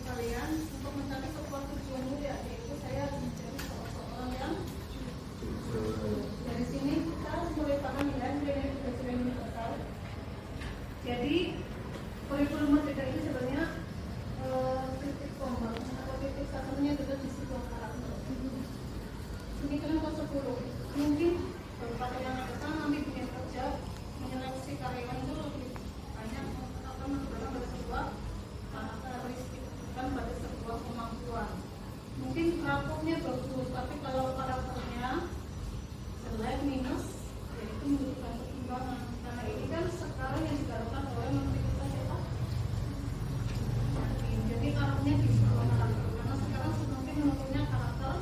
sekalian untuk mencapai sebuah tujuan mulia, yaitu saya menjadi seorang yang dari sini kita mulai paham ya nilai kejujuran universal. Jadi kurikulum merdeka itu sebenarnya titik tombak atau titik satunya adalah di sebuah karakter. Ini kelompok 10 mungkin pada yang akan nanti dunia kerja menyeleksi karyawan itu lebih banyak akan menggunakan pada sebuah karakteristik bukan pada sebuah kemampuan. Mungkin rapotnya bagus, tapi kalau karakternya jelek minus, ya itu membutuhkan pertimbangan. Karena ini kan sekarang yang dilakukan oleh menteri kita siapa? Jadi arahnya di sebuah karakter. Karena sekarang semakin menurunnya karakter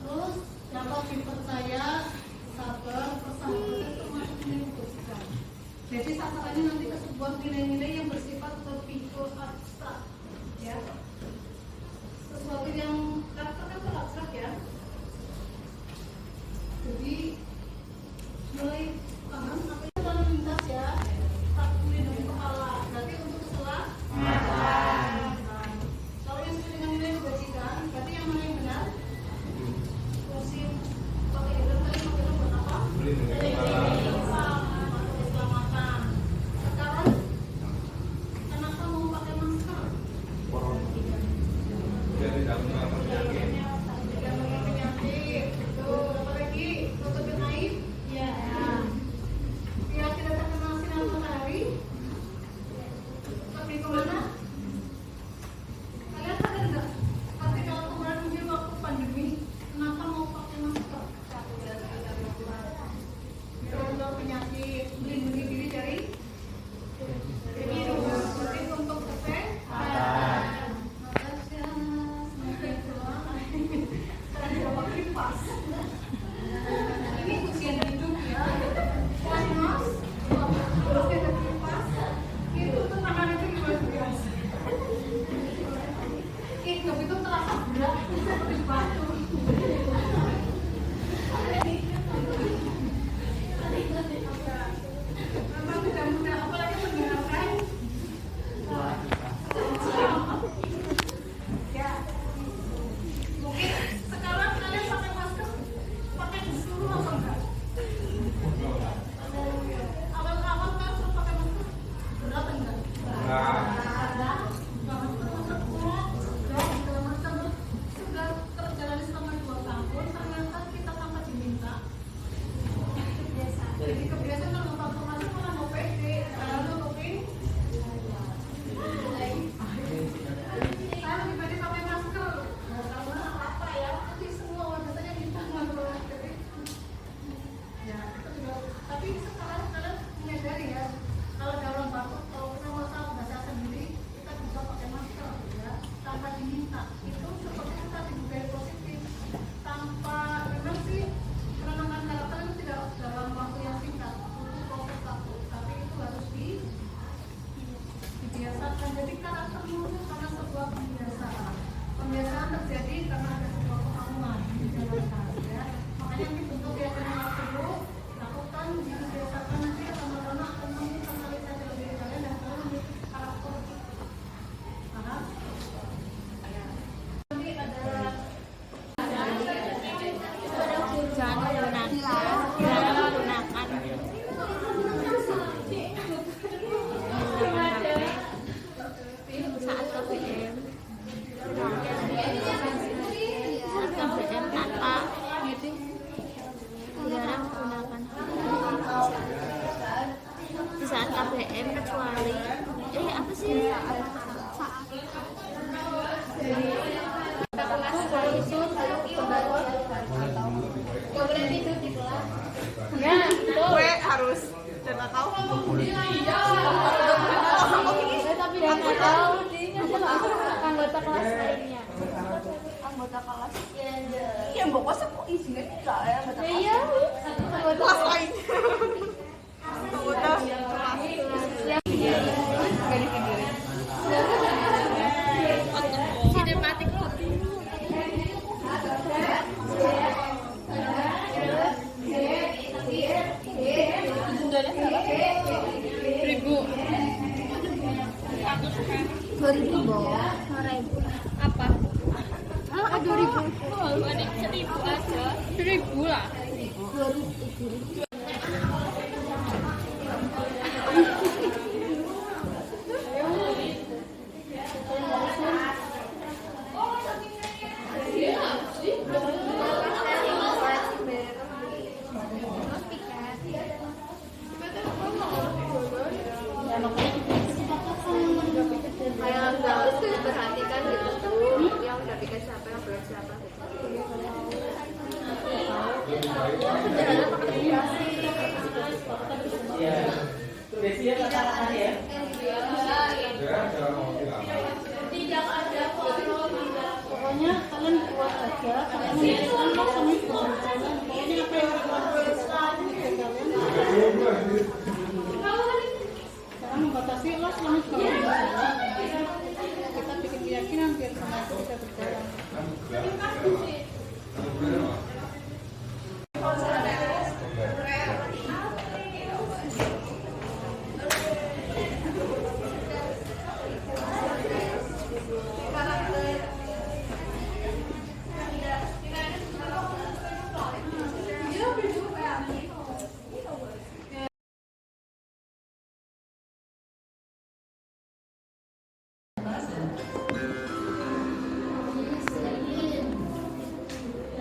terus dapat dipercaya, sabar, persahabatan itu masuk menyebutkan. Jadi sasarannya nanti ke sebuah nilai-nilai yang bersifat lebih abstrak, ya. Sesuatu yang karakter kan abstrak ya. Jadi mulai paham apa itu lalu lintas ya. Tak melindungi kepala. Berarti untuk setelah. Kalau yang sesuai dengan nilai kebajikan, berarti yang mana yang benar? Fungsi pakai itu tadi pakai buat apa? Keselamatan. Sekarang kenapa mau pakai masker? Biar tidak menular penyakit. Tidak menular penyakit. Betul. Apa lagi? Tutup aib? Ya. Biar tidak terkena sinar matahari. Lebih kemana? Kalian sadar nggak? Tapi kalau kemarin mungkin waktu pandemi, kenapa mau pakai masker? Satu dari biar penyakit, melindungi diri dari virus. Jadi untuk kesehatan. Makasih, semakin tua. Sekarang juga pakai kipas. Ini ujian hidup ya. Panas, terus kita kipas. Itu tentangan itu luar biasa. Hidup itu terasa berat seperti batu. Memang tidak mudah, apalagi mendengarkan. Ya, mungkin sekarang kalian pakai masker, pakai disuruh apa enggak? Awal-awal kan suruh pakai masker, berat enggak? Sudah terjalani selama 2 tahun, ternyata kita tanpa diminta. Jadi kebiasaan kalau pakai masker malah mau pede, kalau nutupin. Saya lebih pede pakai masker, karena apa ya? Nanti semua wajah saya minta masker. Ya, itu juga. Tapi sekarang kalian menyadari ya, kalau dalam batuk, kalau kita masalah bahasa sendiri, kita bisa pakai masker, ya, tanpa diminta. Itu seperti yang tadi budaya positif, tanpa memang sih menenangkan karakter itu tidak dalam waktu yang singkat, butuh proses waktu. Tapi itu harus dibiasakan. Jadi karakter muncul karena sebuah pembiasaan. Pembiasaan terjadi karena ada sebuah kemauan di dalam karakter. Ya. Makanya dibentuk keyakinan dulu, lakukan, dibiasakan nanti lama-lama akan menginternalisasi diri kalian dan kalian memiliki karakter. Paham? Ya. Nanti ada saat KBM tanpa dilarang gunakan di saat KBM kecuali apa sih ya, gue harus dan tahu tapi nggak tahu anggota kelas lainnya. anggota kelas iya pokoknya kok isinya tidak ya anggota kelas Iya, kelas lain Ribu. 2000 Bo. 2000. Apa? Ah, 2000. Oh, ada 1000 aja. 1000 lah. 2000. Kayak nggak harus diperhatikan gitu, yang udah bikin siapa yang belum siapa gitu. Sederhana terintegrasi. Tidak ada pokoknya kalian buat aja, kalian menentukan langsung berjalan. Pokoknya apa yang jangan membatasi lah selama berjalan. Kita bikin keyakinan biar semua itu bisa berjalan.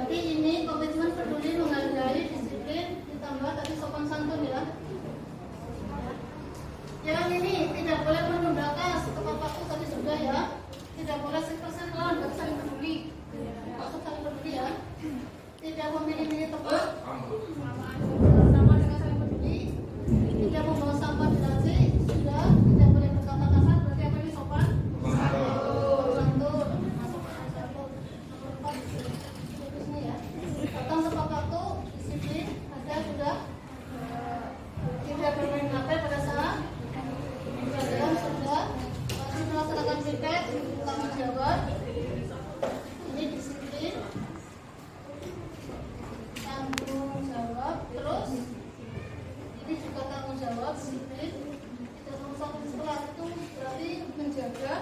Jadi ini komitmen peduli menghargai disiplin ditambah tadi sopan santun ya. Yang ini tidak boleh menunda kas, tepat waktu tadi sudah ya. Tidak boleh sekali dan saling peduli. Maksud saling peduli ya. Tidak memilih-milih tempat, sama dengan saling peduli. Tidak membawa sampah di laci, sudah. Tidak boleh berkata kasar, berarti apa ini sopan? Santun. Datang tepat waktu, disiplin, ada sudah. Tidak bermain HP pada saat berjalan sudah. Wajib melaksanakan piket, tanggung jawab. Ini disiplin, tanggung jawab. Terus ini juga tanggung jawab, disiplin. Tidak merusak kelas itu berarti menjaga.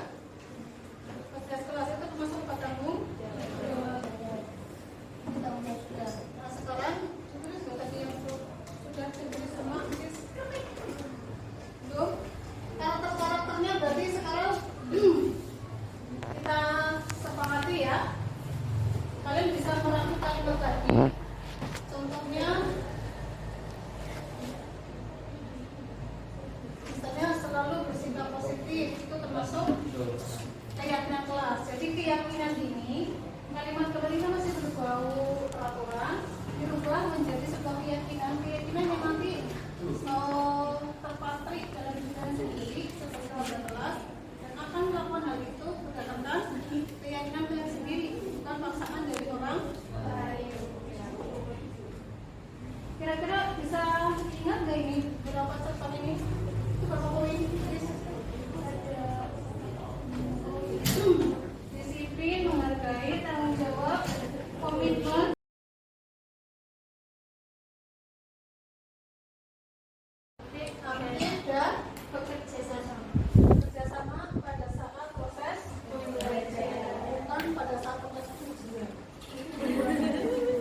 Pada kelas itu termasuk tanggung jawab. Nah sekarang tulis tadi yang sudah ditulis semua belum karakternya berarti sekarang kita sepakati ya, kalian bisa merangkum kalimat tadi. Contohnya misalnya selalu bersikap positif, itu termasuk keyakinan kelas. Jadi keyakinan ini kalimat kemudian masih berbau peraturan dirubah menjadi sebuah keyakinan yang nanti terpatrik dalam diri sendiri sebagai warga kelas dan akan melakukan hal itu berdasarkan keyakinan kalian sendiri, bukan paksaan dari orang lain. Kira-kira bisa ingat nggak ini berapa catatan ini? Itu berapa poin? Disiplin, menghargai, tanggung jawab, komitmen, aktif dan bekerja sama pada saat proses pembelajaran, bukan pada saat proses ujian.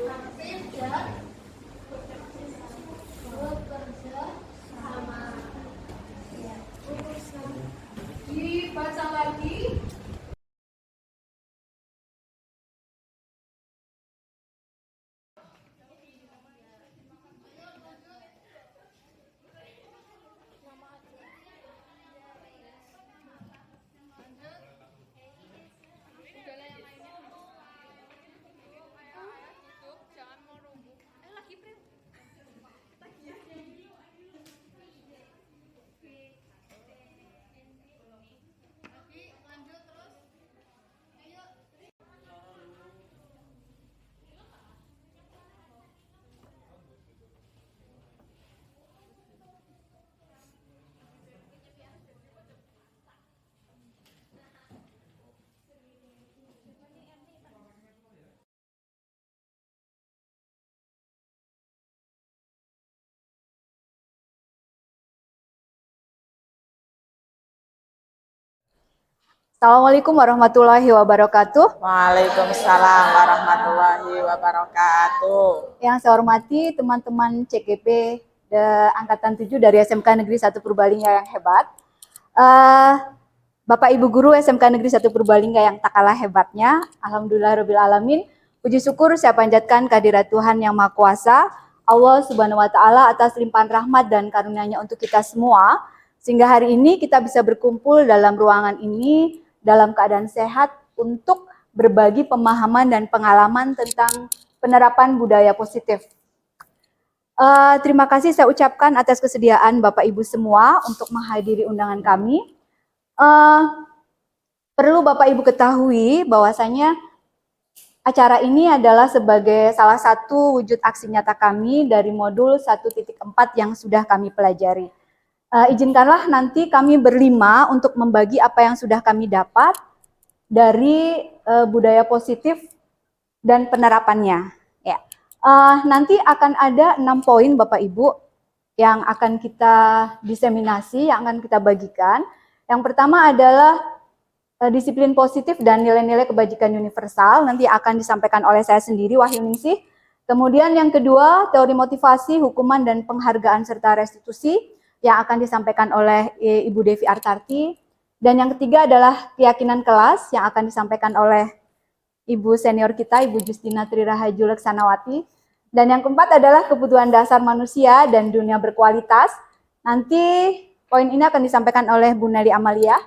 Aktif dan bekerja sama. Dibaca lagi. Assalamualaikum warahmatullahi wabarakatuh. Waalaikumsalam warahmatullahi wabarakatuh. Yang saya hormati teman-teman CGP Angkatan 7 dari SMK Negeri 1 Purbalingga yang hebat. Bapak Ibu Guru SMK Negeri 1 Purbalingga yang tak kalah hebatnya. Alhamdulillahirrahmanirrahim. Puji syukur saya panjatkan kehadirat Tuhan Yang Maha Kuasa, Allah Subhanahu wa Ta'ala, atas limpahan rahmat dan karunia-Nya untuk kita semua, sehingga hari ini kita bisa berkumpul dalam ruangan ini dalam keadaan sehat untuk berbagi pemahaman dan pengalaman tentang penerapan budaya positif. Terima kasih saya ucapkan atas kesediaan Bapak Ibu semua untuk menghadiri undangan kami. Perlu Bapak Ibu ketahui bahwasanya acara ini adalah sebagai salah satu wujud aksi nyata kami dari modul 1.4 yang sudah kami pelajari. Izinkanlah nanti kami berlima untuk membagi apa yang sudah kami dapat dari budaya positif dan penerapannya. Ya. Nanti akan ada 6 poin Bapak Ibu yang akan kita diseminasi, yang akan kita bagikan. Yang pertama adalah disiplin positif dan nilai-nilai kebajikan universal, nanti akan disampaikan oleh saya sendiri, Wahyu Ningsih. Kemudian yang kedua, teori motivasi, hukuman dan penghargaan serta restitusi, yang akan disampaikan oleh Ibu Devi Artarti. Dan yang ketiga adalah keyakinan kelas yang akan disampaikan oleh Ibu senior kita, Ibu Justina Trirahaju Leksanawati. Dan yang keempat adalah kebutuhan dasar manusia dan dunia berkualitas. Nanti poin ini akan disampaikan oleh Bu Nelly Amalia.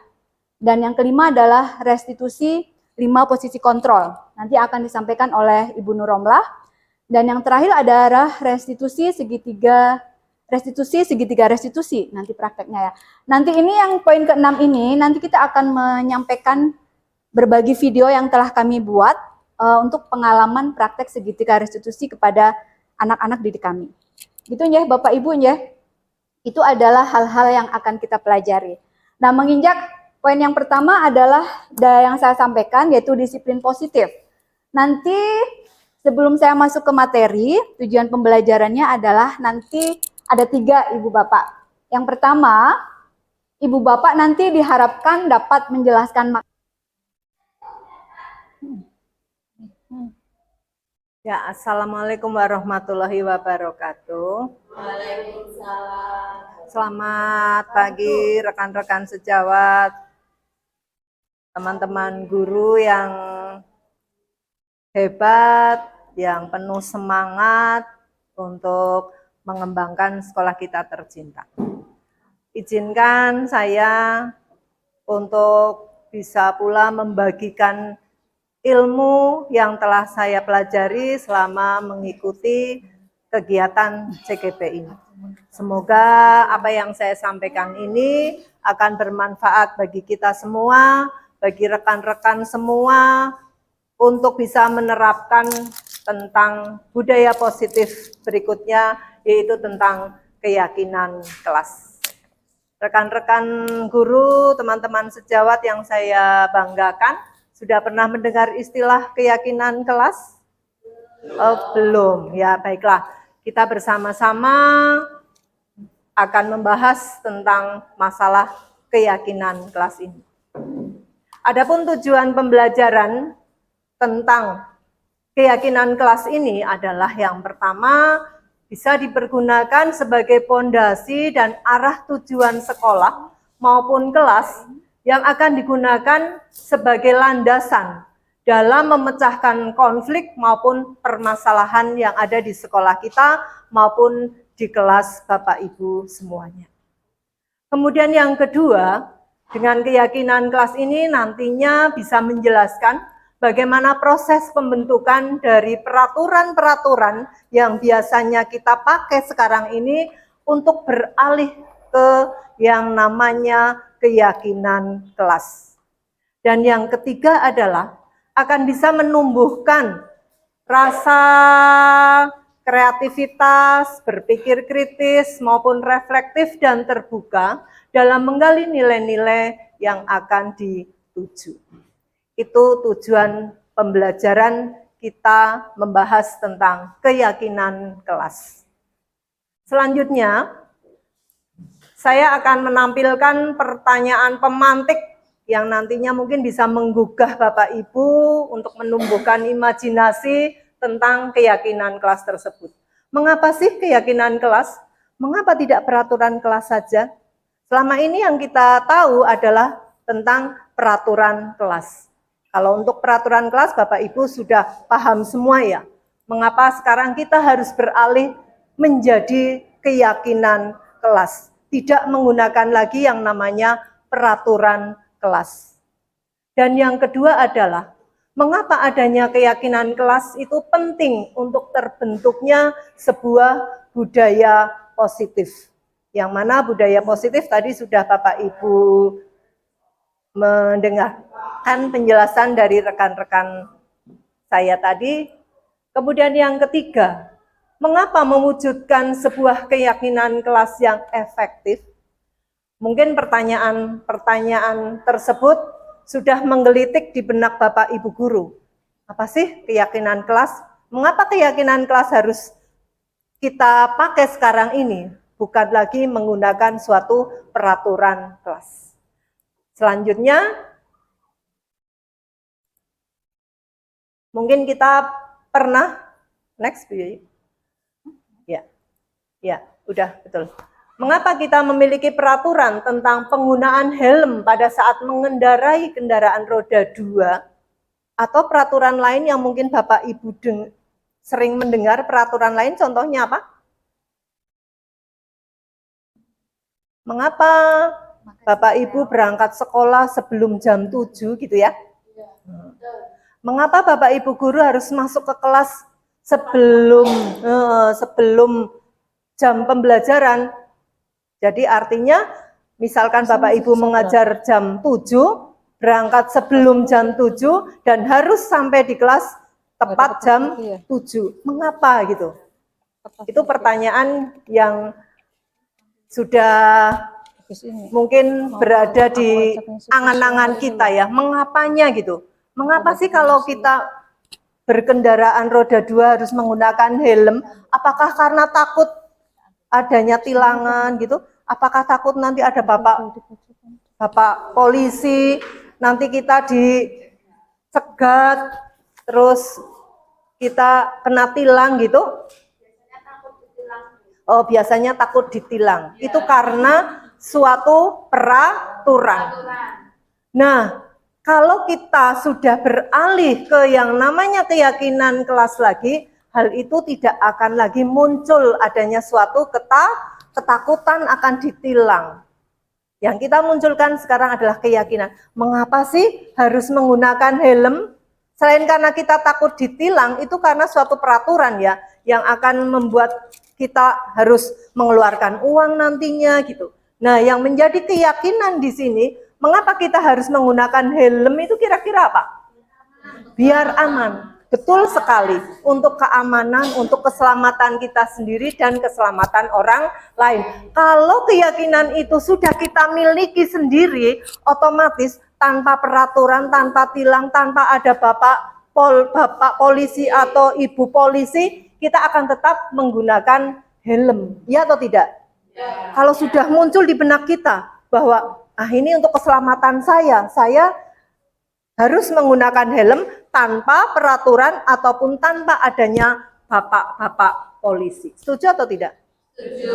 Dan yang kelima adalah restitusi 5 posisi kontrol. Nanti akan disampaikan oleh Ibu Nuromlah. Dan yang terakhir adalah restitusi segitiga restitusi, nanti prakteknya ya. Nanti ini yang poin ke-6 ini, nanti kita akan menyampaikan berbagi video yang telah kami buat untuk pengalaman praktek segitiga restitusi kepada anak-anak didik kami. Gitu ya Bapak Ibu ya. Itu adalah hal-hal yang akan kita pelajari. Nah, menginjak poin yang pertama adalah yang saya sampaikan, yaitu disiplin positif. Nanti sebelum saya masuk ke materi, tujuan pembelajarannya adalah nanti ada 3 Ibu Bapak. Yang pertama, Ibu Bapak nanti diharapkan dapat menjelaskan Ya, Assalamualaikum warahmatullahi wabarakatuh. Waalaikumsalam. Selamat pagi rekan-rekan sejawat, teman-teman guru yang hebat, yang penuh semangat untuk mengembangkan sekolah kita tercinta. Izinkan saya untuk bisa pula membagikan ilmu yang telah saya pelajari selama mengikuti kegiatan CGP ini. Semoga apa yang saya sampaikan ini akan bermanfaat bagi kita semua, bagi rekan-rekan semua, untuk bisa menerapkan tentang budaya positif berikutnya, yaitu tentang keyakinan kelas. Rekan-rekan guru, teman-teman sejawat yang saya banggakan, sudah pernah mendengar istilah keyakinan kelas? Belum, ya baiklah. Kita bersama-sama akan membahas tentang masalah keyakinan kelas ini. Adapun tujuan pembelajaran tentang keyakinan kelas ini adalah yang pertama, bisa dipergunakan sebagai pondasi dan arah tujuan sekolah maupun kelas yang akan digunakan sebagai landasan dalam memecahkan konflik maupun permasalahan yang ada di sekolah kita maupun di kelas Bapak Ibu semuanya. Kemudian yang kedua, dengan keyakinan kelas ini nantinya bisa menjelaskan bagaimana proses pembentukan dari peraturan-peraturan yang biasanya kita pakai sekarang ini untuk beralih ke yang namanya keyakinan kelas. Dan yang ketiga adalah akan bisa menumbuhkan rasa kreativitas, berpikir kritis maupun reflektif dan terbuka dalam menggali nilai-nilai yang akan dituju. Itu tujuan pembelajaran kita membahas tentang keyakinan kelas. Selanjutnya, saya akan menampilkan pertanyaan pemantik yang nantinya mungkin bisa menggugah Bapak Ibu untuk menumbuhkan imajinasi tentang keyakinan kelas tersebut. Mengapa sih keyakinan kelas? Mengapa tidak peraturan kelas saja? Selama ini yang kita tahu adalah tentang peraturan kelas. Kalau untuk peraturan kelas Bapak Ibu sudah paham semua ya. Mengapa sekarang kita harus beralih menjadi keyakinan kelas? Tidak menggunakan lagi yang namanya peraturan kelas. Dan yang kedua adalah, mengapa adanya keyakinan kelas itu penting untuk terbentuknya sebuah budaya positif. Yang mana budaya positif tadi sudah Bapak Ibu mendengarkan penjelasan dari rekan-rekan saya tadi. Kemudian yang ketiga, mengapa mewujudkan sebuah keyakinan kelas yang efektif? Mungkin pertanyaan tersebut sudah menggelitik di benak Bapak Ibu guru. Apa sih keyakinan kelas? Mengapa keyakinan kelas harus kita pakai sekarang ini? Bukan lagi menggunakan suatu peraturan kelas. Selanjutnya, mungkin kita pernah, next, ya, udah betul. Mengapa kita memiliki peraturan tentang penggunaan helm pada saat mengendarai kendaraan roda 2? Atau peraturan lain yang mungkin Bapak Ibu sering mendengar peraturan lain, contohnya apa? Mengapa Bapak Ibu berangkat sekolah sebelum jam 7 gitu ya? Mengapa Bapak Ibu guru harus masuk ke kelas sebelum jam pembelajaran? Jadi artinya misalkan Bapak Ibu mengajar jam 7, berangkat sebelum jam 7 dan harus sampai di kelas tepat jam 7. Mengapa gitu? Itu pertanyaan yang sudah mungkin berada di angan-angan kita ya. Mengapanya gitu? Mengapa sih kalau kita berkendaraan roda 2 harus menggunakan helm? Apakah karena takut adanya tilangan gitu? Apakah takut nanti ada bapak polisi, nanti kita dicegat, terus kita kena tilang gitu? Oh, biasanya takut ditilang. Itu karena suatu peraturan. Nah, kalau kita sudah beralih ke yang namanya keyakinan kelas lagi, hal itu tidak akan lagi muncul adanya suatu ketakutan akan ditilang. Yang kita munculkan sekarang adalah keyakinan. Mengapa sih harus menggunakan helm? Selain karena kita takut ditilang, itu karena suatu peraturan ya, yang akan membuat kita harus mengeluarkan uang nantinya gitu. Nah, yang menjadi keyakinan di sini, mengapa kita harus menggunakan helm itu kira-kira apa? Biar aman. Betul sekali, untuk keamanan, untuk keselamatan kita sendiri dan keselamatan orang lain. Kalau keyakinan itu sudah kita miliki sendiri, otomatis tanpa peraturan, tanpa tilang, tanpa ada bapak polisi atau ibu polisi, kita akan tetap menggunakan helm. Ya atau tidak? Ya. Kalau sudah muncul di benak kita bahwa ini untuk keselamatan saya harus menggunakan helm tanpa peraturan ataupun tanpa adanya bapak-bapak polisi. Setuju atau tidak? Setuju.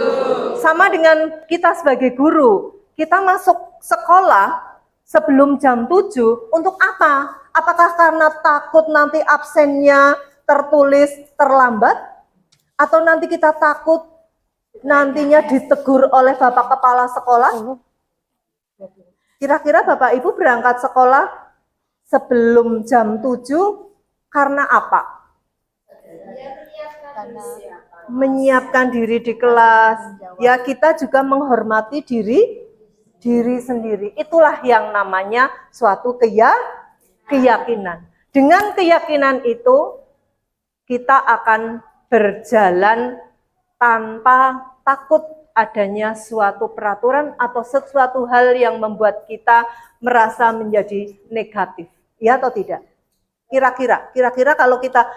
Sama dengan kita sebagai guru, kita masuk sekolah sebelum jam 7 untuk apa? Apakah karena takut nanti absennya tertulis terlambat? Atau nanti kita takut nantinya ditegur oleh bapak kepala sekolah? Kira-kira Bapak Ibu berangkat sekolah sebelum jam 7 karena apa? Menyiapkan diri di kelas. Ya, kita juga menghormati diri sendiri. Itulah yang namanya suatu keyakinan. Dengan keyakinan itu kita akan berjalan tanpa takut adanya suatu peraturan atau sesuatu hal yang membuat kita merasa menjadi negatif. Ya atau tidak? Kira-kira kalau kita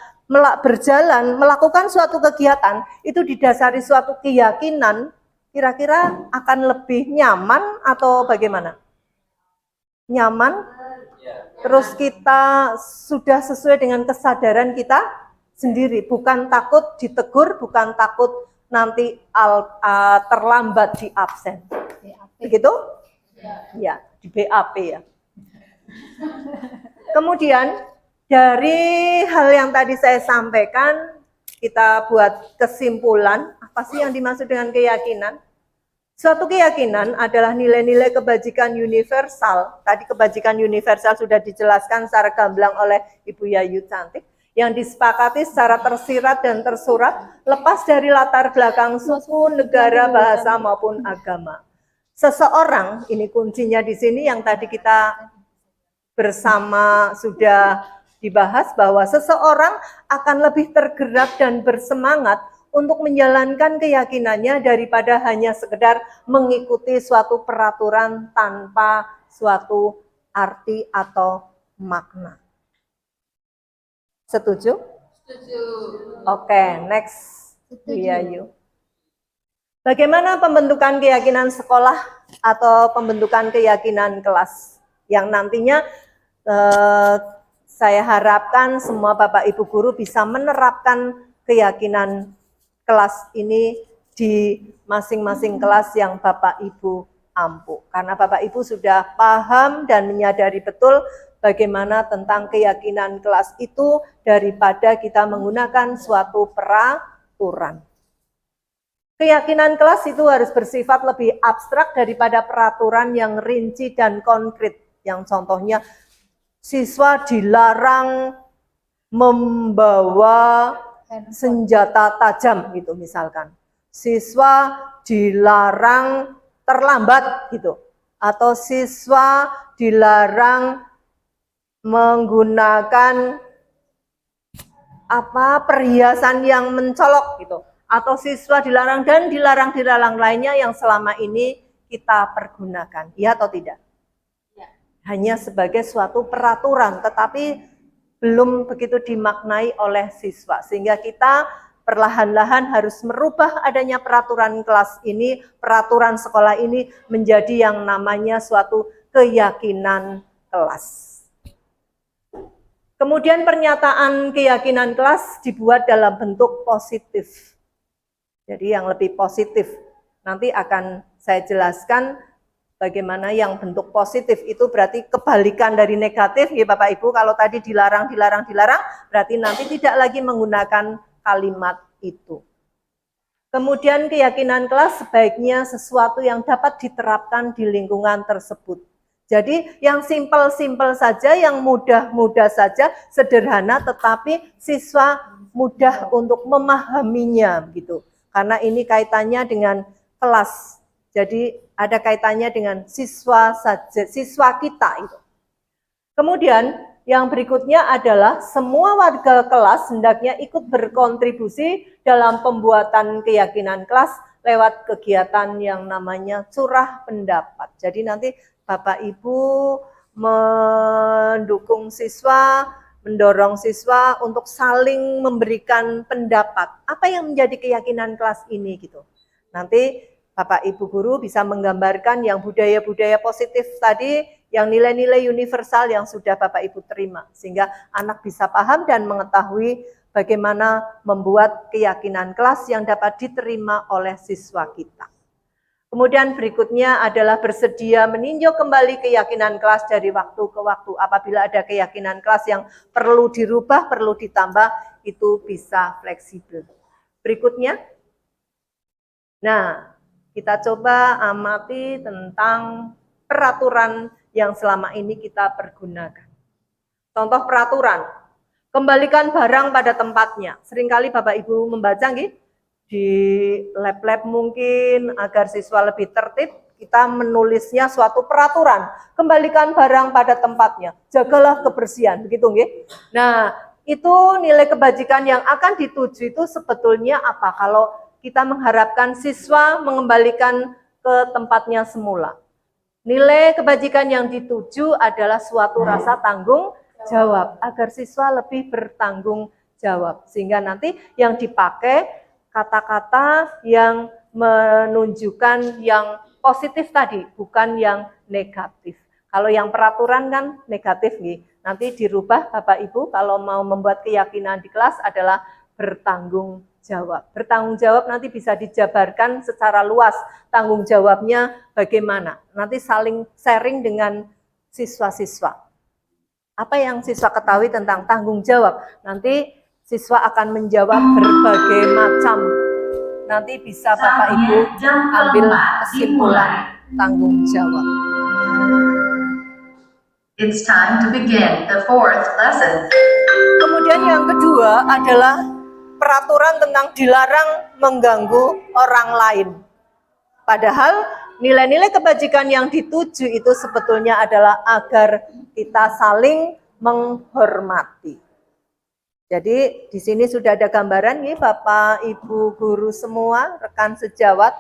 berjalan, melakukan suatu kegiatan, itu didasari suatu keyakinan, kira-kira akan lebih nyaman atau bagaimana? nyaman, Ya. terus kita sudah sesuai dengan kesadaran kita sendiri, bukan takut ditegur, bukan takut nanti terlambat di absen. Begitu? Ya, di BAP ya. Kemudian dari hal yang tadi saya sampaikan, kita buat kesimpulan, apa sih yang dimaksud dengan keyakinan? Suatu keyakinan adalah nilai-nilai kebajikan universal. Tadi kebajikan universal sudah dijelaskan secara gamblang oleh Ibu Yayu Cantik, yang disepakati secara tersirat dan tersurat, lepas dari latar belakang suku, negara, bahasa, maupun agama. Seseorang, ini kuncinya di sini yang tadi kita bersama sudah dibahas, bahwa seseorang akan lebih tergerak dan bersemangat untuk menjalankan keyakinannya daripada hanya sekedar mengikuti suatu peraturan tanpa suatu arti atau makna. Setuju? Setuju. Oke, next. Iya, yuk. Bagaimana pembentukan keyakinan sekolah atau pembentukan keyakinan kelas yang nantinya saya harapkan semua Bapak Ibu guru bisa menerapkan keyakinan kelas ini di masing-masing kelas yang Bapak Ibu ampu. Karena Bapak Ibu sudah paham dan menyadari betul bagaimana tentang keyakinan kelas itu daripada kita menggunakan suatu peraturan. Keyakinan kelas itu harus bersifat lebih abstrak daripada peraturan yang rinci dan konkret. Yang contohnya, siswa dilarang membawa senjata tajam gitu misalkan. Siswa dilarang terlambat gitu. Atau siswa dilarang menggunakan perhiasan yang mencolok gitu. Atau siswa dilarang dan dilarang-dilarang lainnya yang selama ini kita pergunakan. Iya atau tidak? Ya. Hanya sebagai suatu peraturan, tetapi belum begitu dimaknai oleh siswa. Sehingga kita perlahan-lahan harus merubah adanya peraturan kelas ini, peraturan sekolah ini menjadi yang namanya suatu keyakinan kelas. Kemudian pernyataan keyakinan kelas dibuat dalam bentuk positif. Jadi yang lebih positif. Nanti akan saya jelaskan bagaimana yang bentuk positif itu berarti kebalikan dari negatif. Ya Bapak Ibu, kalau tadi dilarang, berarti nanti tidak lagi menggunakan kalimat itu. Kemudian keyakinan kelas sebaiknya sesuatu yang dapat diterapkan di lingkungan tersebut. Jadi yang simpel-simpel saja, yang mudah-mudah saja, sederhana, tetapi siswa mudah untuk memahaminya gitu. Karena ini kaitannya dengan kelas. Jadi ada kaitannya dengan siswa saja, siswa kita itu. Kemudian yang berikutnya adalah semua warga kelas hendaknya ikut berkontribusi dalam pembuatan keyakinan kelas lewat kegiatan yang namanya curah pendapat. Jadi nanti Bapak Ibu mendukung siswa, mendorong siswa untuk saling memberikan pendapat. Apa yang menjadi keyakinan kelas ini gitu. Nanti Bapak Ibu guru bisa menggambarkan yang budaya-budaya positif tadi, yang nilai-nilai universal yang sudah Bapak Ibu terima. Sehingga anak bisa paham dan mengetahui bagaimana membuat keyakinan kelas yang dapat diterima oleh siswa kita. Kemudian berikutnya adalah bersedia meninjau kembali keyakinan kelas dari waktu ke waktu. Apabila ada keyakinan kelas yang perlu dirubah, perlu ditambah, itu bisa fleksibel. Berikutnya, nah kita coba amati tentang peraturan yang selama ini kita pergunakan. Contoh peraturan, kembalikan barang pada tempatnya. Seringkali Bapak Ibu membaca nggih? Di lab-lab mungkin agar siswa lebih tertib, kita menulisnya suatu peraturan, kembalikan barang pada tempatnya, jagalah kebersihan, begitu nggih? Nah, itu nilai kebajikan yang akan dituju itu sebetulnya apa? Kalau kita mengharapkan siswa mengembalikan ke tempatnya semula. Nilai kebajikan yang dituju adalah suatu rasa tanggung jawab, agar siswa lebih bertanggung jawab. Sehingga nanti yang dipakai kata-kata yang menunjukkan yang positif tadi, bukan yang negatif. Kalau yang peraturan kan negatif nggih. Nanti dirubah Bapak Ibu kalau mau membuat keyakinan di kelas adalah bertanggung jawab. Bertanggung jawab nanti bisa dijabarkan secara luas. Tanggung jawabnya bagaimana? Nanti saling sharing dengan siswa-siswa. Apa yang siswa ketahui tentang tanggung jawab? Nanti siswa akan menjawab berbagai macam. Nanti bisa Bapak Ibu ambil kesimpulan tanggung jawab. It's time to begin the fourth lesson. Kemudian yang kedua adalah peraturan tentang dilarang mengganggu orang lain. Padahal nilai-nilai kebajikan yang dituju itu sebetulnya adalah agar kita saling menghormati. Jadi di sini sudah ada gambaran nih Bapak, Ibu, guru semua, rekan sejawat,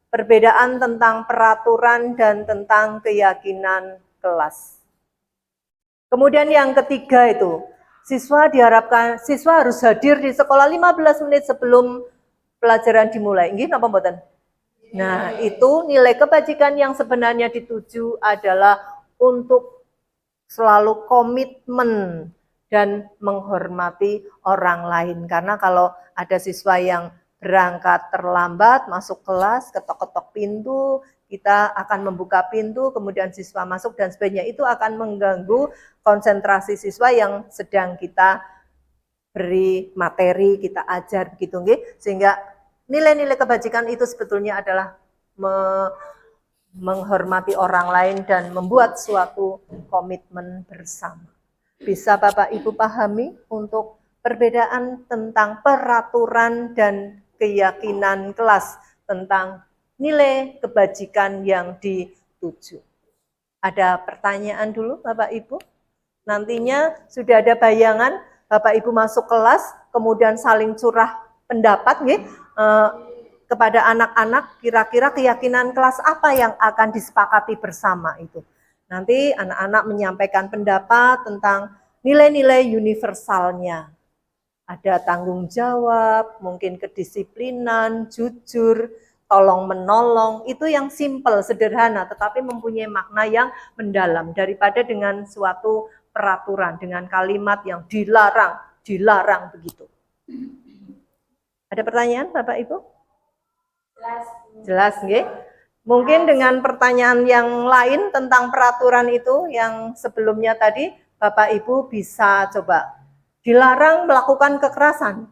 perbedaan tentang peraturan dan tentang keyakinan kelas. Kemudian yang ketiga itu, siswa harus hadir di sekolah 15 menit sebelum pelajaran dimulai. Nggih napa mboten? Nah, itu nilai kebajikan yang sebenarnya dituju adalah untuk selalu komitmen dan menghormati orang lain. Karena kalau ada siswa yang berangkat terlambat, masuk kelas, ketok-ketok pintu, kita akan membuka pintu, kemudian siswa masuk dan sebagainya. Itu akan mengganggu konsentrasi siswa yang sedang kita beri materi, kita ajar begitu nggih. Sehingga nilai-nilai kebajikan itu sebetulnya adalah menghormati orang lain dan membuat suatu komitmen bersama. Bisa Bapak Ibu pahami untuk perbedaan tentang peraturan dan keyakinan kelas tentang nilai kebajikan yang dituju. Ada pertanyaan dulu Bapak Ibu? Nantinya sudah ada bayangan Bapak Ibu masuk kelas, kemudian saling curah pendapat kepada anak-anak, kira-kira keyakinan kelas apa yang akan disepakati bersama itu. Nanti anak-anak menyampaikan pendapat tentang nilai-nilai universalnya. Ada tanggung jawab, mungkin kedisiplinan, jujur, tolong menolong, itu yang simple, sederhana, tetapi mempunyai makna yang mendalam daripada dengan suatu peraturan, dengan kalimat yang dilarang begitu. Ada pertanyaan Bapak Ibu? Jelas nggih? Mungkin dengan pertanyaan yang lain tentang peraturan itu yang sebelumnya tadi, Bapak Ibu bisa coba. Dilarang melakukan kekerasan.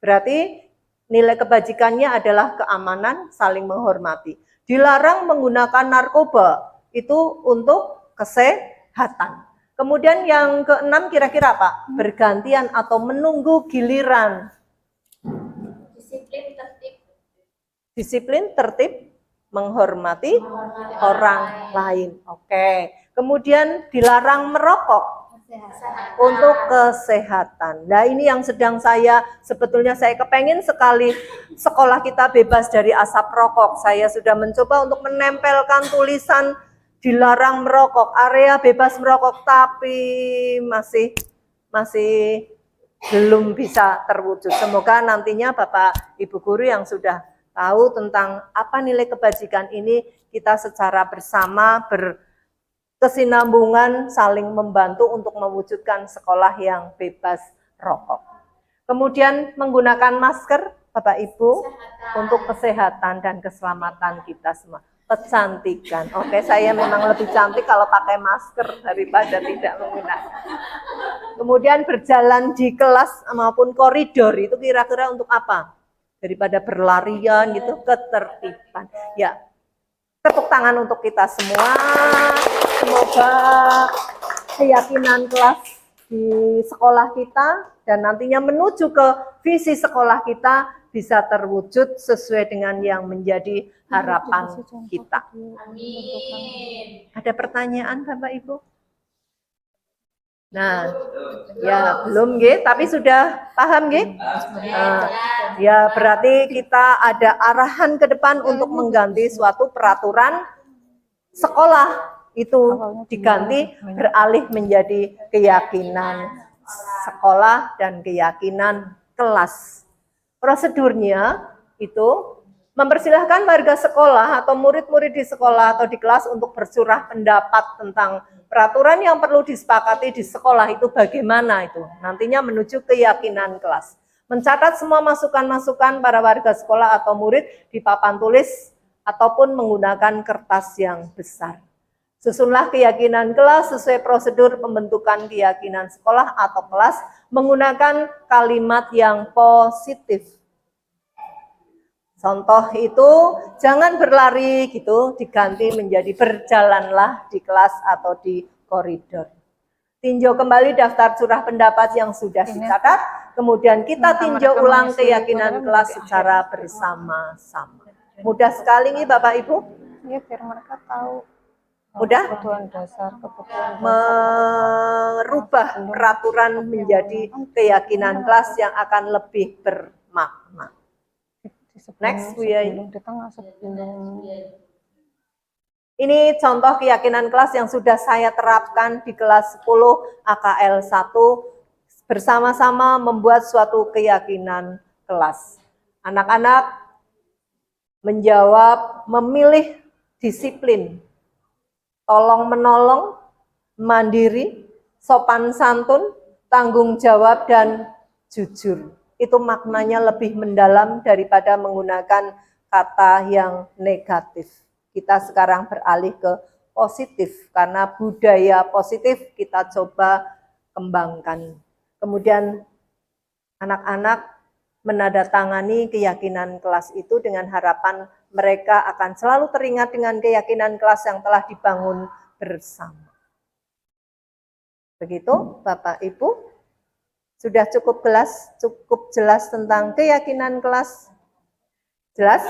Berarti nilai kebajikannya adalah keamanan, saling menghormati. Dilarang menggunakan narkoba, itu untuk kesehatan. Kemudian yang keenam kira-kira apa? Bergantian atau menunggu giliran. Disiplin, tertib, menghormati orang lain. Oke. Kemudian dilarang merokok. Untuk kesehatan. Nah ini yang sedang sebetulnya saya kepengen sekali sekolah kita bebas dari asap rokok. Saya sudah mencoba untuk menempelkan tulisan dilarang merokok, area bebas merokok, tapi masih belum bisa terwujud. Semoga nantinya Bapak Ibu guru yang sudah tahu tentang apa nilai kebajikan ini, kita secara bersama berkesinambungan saling membantu untuk mewujudkan sekolah yang bebas rokok. Kemudian menggunakan masker Bapak Ibu untuk kesehatan dan keselamatan kita semua. Kecantikan. Oke, saya memang lebih cantik kalau pakai masker daripada tidak menggunakan. Kemudian berjalan di kelas maupun koridor itu kira-kira untuk apa? Daripada berlarian gitu, ketertiban. Ya, tepuk tangan untuk kita semua. Semoga keyakinan kelas di sekolah kita dan nantinya menuju ke visi sekolah kita bisa terwujud sesuai dengan yang menjadi harapan kita. Amin. Ada pertanyaan Bapak Ibu? Nah, ya belum nggih, tapi sudah paham nggih? Ya berarti kita ada arahan ke depan untuk mengganti suatu peraturan sekolah itu diganti beralih menjadi keyakinan sekolah dan keyakinan kelas. Prosedurnya itu Mempersilahkan warga sekolah atau murid-murid di sekolah atau di kelas untuk bercurah pendapat tentang peraturan yang perlu disepakati di sekolah itu bagaimana itu. Nantinya menuju keyakinan kelas. Mencatat semua masukan-masukan para warga sekolah atau murid di papan tulis ataupun menggunakan kertas yang besar. Susunlah keyakinan kelas sesuai prosedur pembentukan keyakinan sekolah atau kelas menggunakan kalimat yang positif. Contoh itu jangan berlari gitu, diganti menjadi berjalanlah di kelas atau di koridor. Tinjau kembali daftar curah pendapat yang sudah dicatat, kemudian kita tinjau ulang keyakinan kelas secara bersama-sama. Mudah sekali nih Bapak Ibu? Iya, biar mereka tahu Mudah? kebutuhan dasar. Merubah peraturan menjadi keyakinan kelas yang akan lebih bermakna. Next, Bu Yai. Di tengah sebelum. Ini contoh keyakinan kelas yang sudah saya terapkan di kelas 10 AKL 1 bersama-sama membuat suatu keyakinan kelas. Anak-anak menjawab memilih disiplin, tolong menolong, mandiri, sopan santun, tanggung jawab, dan jujur. Itu maknanya lebih mendalam daripada menggunakan kata yang negatif. Kita sekarang beralih ke positif, karena budaya positif kita coba kembangkan. Kemudian anak-anak menandatangani keyakinan kelas itu dengan harapan mereka akan selalu teringat dengan keyakinan kelas yang telah dibangun bersama. Begitu Bapak Ibu? Sudah cukup jelas tentang keyakinan kelas? Jelas?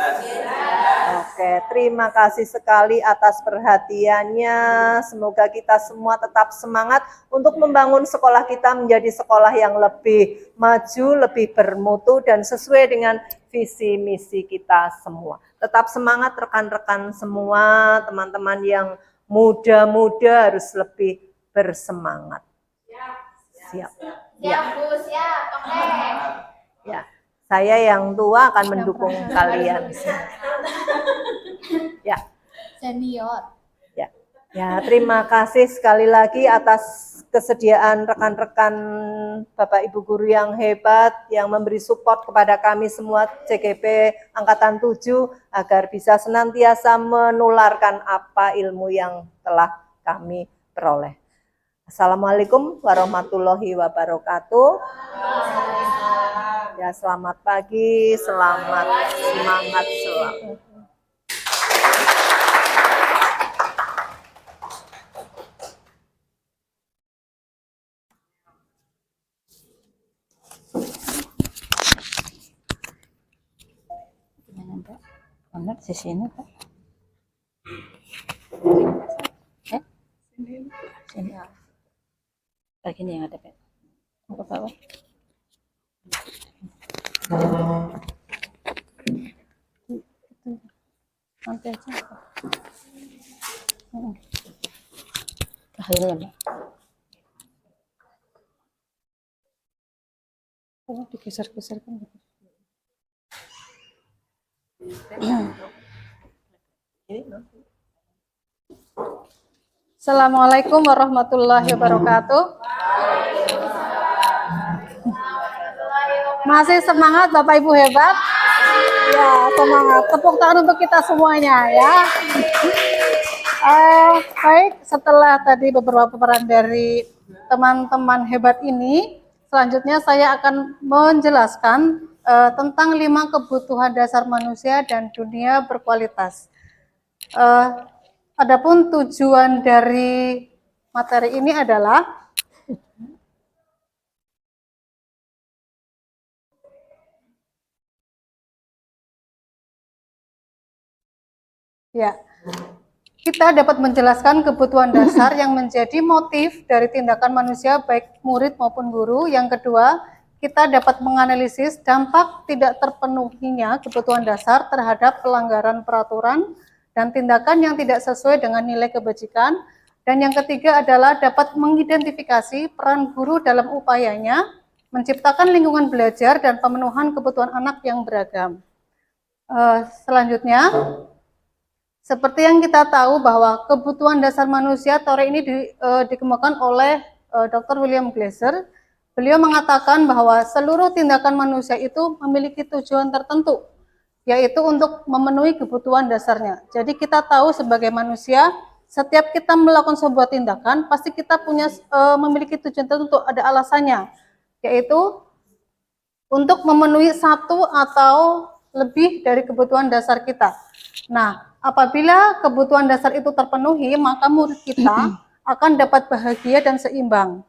Oke, terima kasih sekali atas perhatiannya. Semoga kita semua tetap semangat untuk membangun sekolah kita menjadi sekolah yang lebih maju, lebih bermutu, dan sesuai dengan visi misi kita semua. Tetap semangat rekan-rekan semua, teman-teman yang muda-muda harus lebih bersemangat. Siap. Siap, Bu, siap. Oke. Ya, saya yang tua akan mendukung kalian. Ya. Senior. Ya, terima kasih sekali lagi atas kesediaan rekan-rekan Bapak Ibu guru yang hebat yang memberi support kepada kami semua CGP Angkatan 7 agar bisa senantiasa menularkan apa ilmu yang telah kami peroleh. Assalamualaikum warahmatullahi wabarakatuh. Ya, selamat pagi, selamat semangat selalu. Benar di sini, Pak. Sini. Begini yang ada, Pak. Ke bawah. Nanti aja. Akhirnya, Pak. Oh, digeser-geserkan. Assalamualaikum warahmatullahi wabarakatuh. Masih semangat Bapak Ibu hebat? Ya, semangat. Tepuk tangan untuk kita semuanya ya. Baik, setelah tadi beberapa peran dari teman-teman hebat ini, selanjutnya saya akan menjelaskan tentang 5 kebutuhan dasar manusia dan dunia berkualitas. Adapun tujuan dari materi ini adalah ya, kita dapat menjelaskan kebutuhan dasar yang menjadi motif dari tindakan manusia baik murid maupun guru. Yang kedua, kita dapat menganalisis dampak tidak terpenuhinya kebutuhan dasar terhadap pelanggaran peraturan dan tindakan yang tidak sesuai dengan nilai kebajikan. Dan yang ketiga adalah dapat mengidentifikasi peran guru dalam upayanya menciptakan lingkungan belajar dan pemenuhan kebutuhan anak yang beragam. Selanjutnya, seperti yang kita tahu bahwa kebutuhan dasar manusia TORE ini dikemukakan oleh Dr. William Glasser. Beliau mengatakan bahwa seluruh tindakan manusia itu memiliki tujuan tertentu, yaitu untuk memenuhi kebutuhan dasarnya. Jadi kita tahu sebagai manusia, setiap kita melakukan sebuah tindakan, pasti kita punya memiliki tujuan tertentu, ada alasannya, yaitu untuk memenuhi satu atau lebih dari kebutuhan dasar kita. Nah, apabila kebutuhan dasar itu terpenuhi, maka murid kita akan dapat bahagia dan seimbang.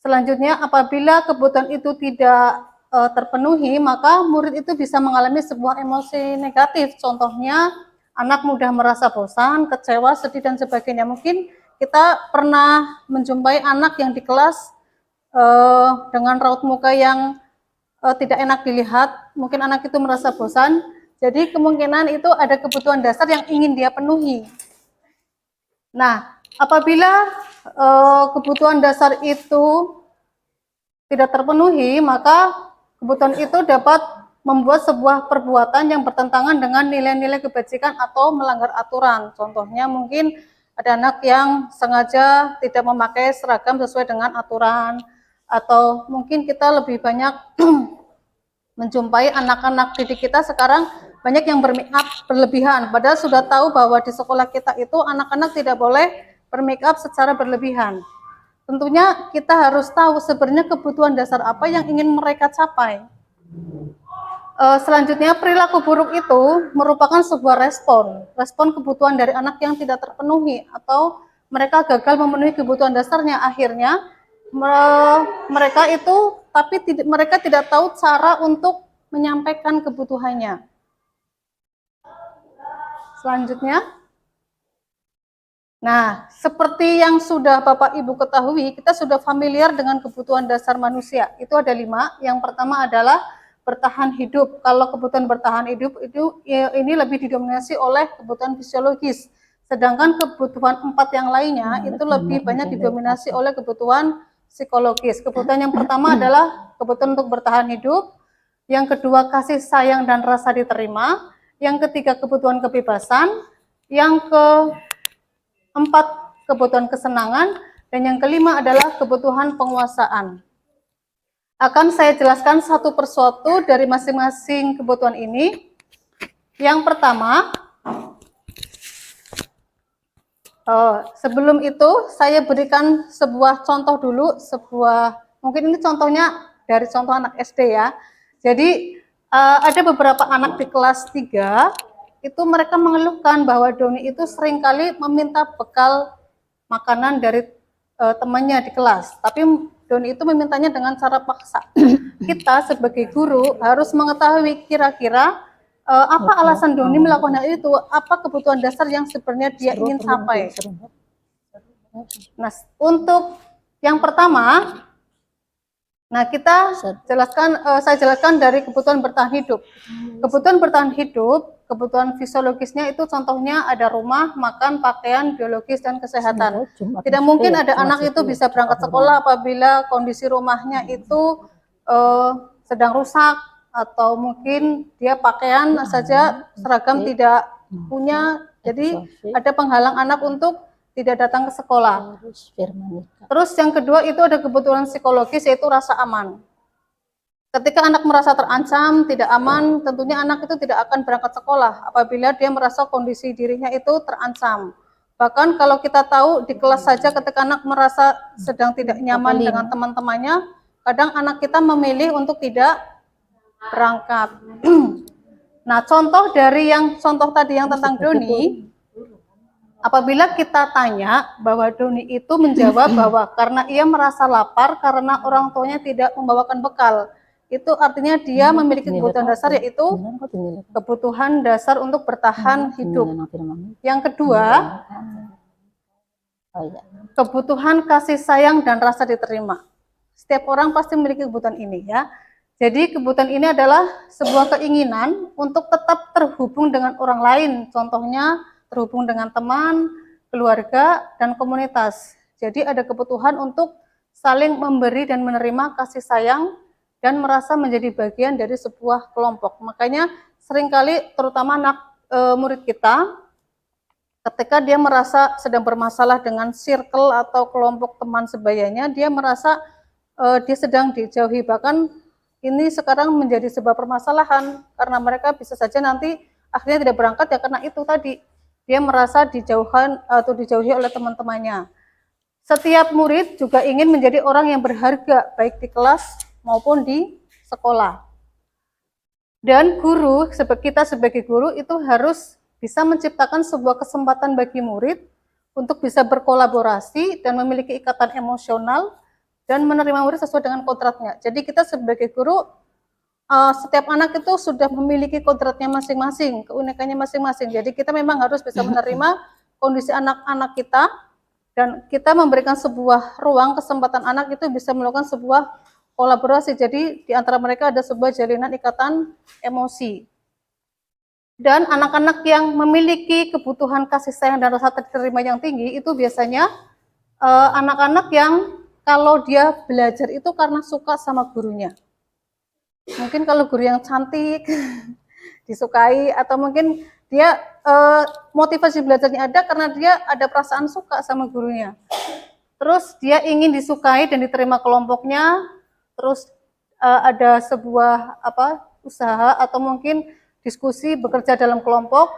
Selanjutnya, apabila kebutuhan itu tidak terpenuhi, maka murid itu bisa mengalami sebuah emosi negatif. Contohnya, anak mudah merasa bosan, kecewa, sedih, dan sebagainya. Mungkin kita pernah menjumpai anak yang di kelas dengan raut muka yang tidak enak dilihat, mungkin anak itu merasa bosan, jadi kemungkinan itu ada kebutuhan dasar yang ingin dia penuhi. Nah, apabila kebutuhan dasar itu tidak terpenuhi, maka kebutuhan itu dapat membuat sebuah perbuatan yang bertentangan dengan nilai-nilai kebajikan atau melanggar aturan. Contohnya mungkin ada anak yang sengaja tidak memakai seragam sesuai dengan aturan, atau mungkin kita lebih banyak menjumpai anak-anak didik kita sekarang banyak yang bermake up berlebihan, padahal sudah tahu bahwa di sekolah kita itu anak-anak tidak boleh bermake up secara berlebihan. Tentunya kita harus tahu sebenarnya kebutuhan dasar apa yang ingin mereka capai. Selanjutnya, perilaku buruk itu merupakan sebuah respon kebutuhan dari anak yang tidak terpenuhi atau mereka gagal memenuhi kebutuhan dasarnya. Akhirnya mereka tidak tahu cara untuk menyampaikan kebutuhannya. Selanjutnya, nah, seperti yang sudah Bapak Ibu ketahui, kita sudah familiar dengan kebutuhan dasar manusia. Itu ada 5. Yang pertama adalah bertahan hidup. Kalau kebutuhan bertahan hidup itu ini lebih didominasi oleh kebutuhan fisiologis. Sedangkan kebutuhan 4 yang lainnya itu lebih banyak didominasi oleh kebutuhan psikologis. Kebutuhan yang pertama adalah kebutuhan untuk bertahan hidup. Yang kedua, kasih sayang dan rasa diterima. Yang ketiga, kebutuhan kebebasan. Yang keempat, kebutuhan kesenangan. Dan yang kelima adalah kebutuhan penguasaan. Akan saya jelaskan satu persatu dari masing-masing kebutuhan ini. Yang pertama, sebelum itu saya berikan sebuah contoh dulu, mungkin ini contohnya dari contoh anak SD ya. Jadi ada beberapa anak di kelas 3, itu mereka mengeluhkan bahwa Doni itu seringkali meminta bekal makanan dari temannya di kelas, tapi Doni itu memintanya dengan cara paksa. Kita sebagai guru harus mengetahui kira-kira apa alasan Doni melakukan hal itu, apa kebutuhan dasar yang sebenarnya dia ingin capai. Nah, untuk yang pertama, saya jelaskan dari kebutuhan bertahan hidup. Kebutuhan bertahan hidup, kebutuhan fisiologisnya itu contohnya ada rumah, makan, pakaian, biologis, dan kesehatan. Tidak mungkin ada anak itu bisa berangkat sekolah apabila kondisi rumahnya itu sedang rusak, atau mungkin dia pakaian saja seragam tidak punya, jadi ada penghalang anak untuk tidak datang ke sekolah. Terus yang kedua itu ada kebutuhan psikologis, yaitu rasa aman. Ketika anak merasa terancam, tidak aman, tentunya anak itu tidak akan berangkat sekolah apabila dia merasa kondisi dirinya itu terancam. Bahkan kalau kita tahu di kelas saja ketika anak merasa sedang tidak nyaman dengan teman-temannya, kadang anak kita memilih untuk tidak berangkat. Nah, contoh dari contoh tadi yang tentang Doni, apabila kita tanya bahwa Doni itu menjawab bahwa karena ia merasa lapar karena orang tuanya tidak membawakan bekal, itu artinya dia memiliki kebutuhan dasar, yaitu kebutuhan dasar untuk bertahan hidup. Yang kedua, kebutuhan kasih sayang dan rasa diterima. Setiap orang pasti memiliki kebutuhan ini ya. Jadi kebutuhan ini adalah sebuah keinginan untuk tetap terhubung dengan orang lain, contohnya terhubung dengan teman, keluarga, dan komunitas. Jadi ada kebutuhan untuk saling memberi dan menerima kasih sayang dan merasa menjadi bagian dari sebuah kelompok. Makanya seringkali terutama anak murid kita, ketika dia merasa sedang bermasalah dengan circle atau kelompok teman sebayanya, dia merasa dia sedang dijauhi. Bahkan ini sekarang menjadi sebuah permasalahan karena mereka bisa saja nanti akhirnya tidak berangkat ya karena itu tadi dia merasa dijauhan atau dijauhi oleh teman-temannya. Setiap murid juga ingin menjadi orang yang berharga baik di kelas maupun di sekolah. Dan guru, kita sebagai guru itu harus bisa menciptakan sebuah kesempatan bagi murid untuk bisa berkolaborasi dan memiliki ikatan emosional dan menerima murid sesuai dengan kodratnya. Jadi kita sebagai guru, setiap anak itu sudah memiliki kodratnya masing-masing, keunikannya masing-masing. Jadi kita memang harus bisa menerima kondisi anak-anak kita dan kita memberikan sebuah ruang kesempatan anak itu bisa melakukan sebuah kolaborasi. Jadi di antara mereka ada sebuah jalinan ikatan emosi. Dan anak-anak yang memiliki kebutuhan kasih sayang dan rasa terima yang tinggi itu biasanya anak-anak yang kalau dia belajar itu karena suka sama gurunya. Mungkin kalau guru yang cantik disukai atau mungkin dia motivasi belajarnya ada karena dia ada perasaan suka sama gurunya. Terus dia ingin disukai dan diterima kelompoknya. Terus ada sebuah usaha atau mungkin diskusi bekerja dalam kelompok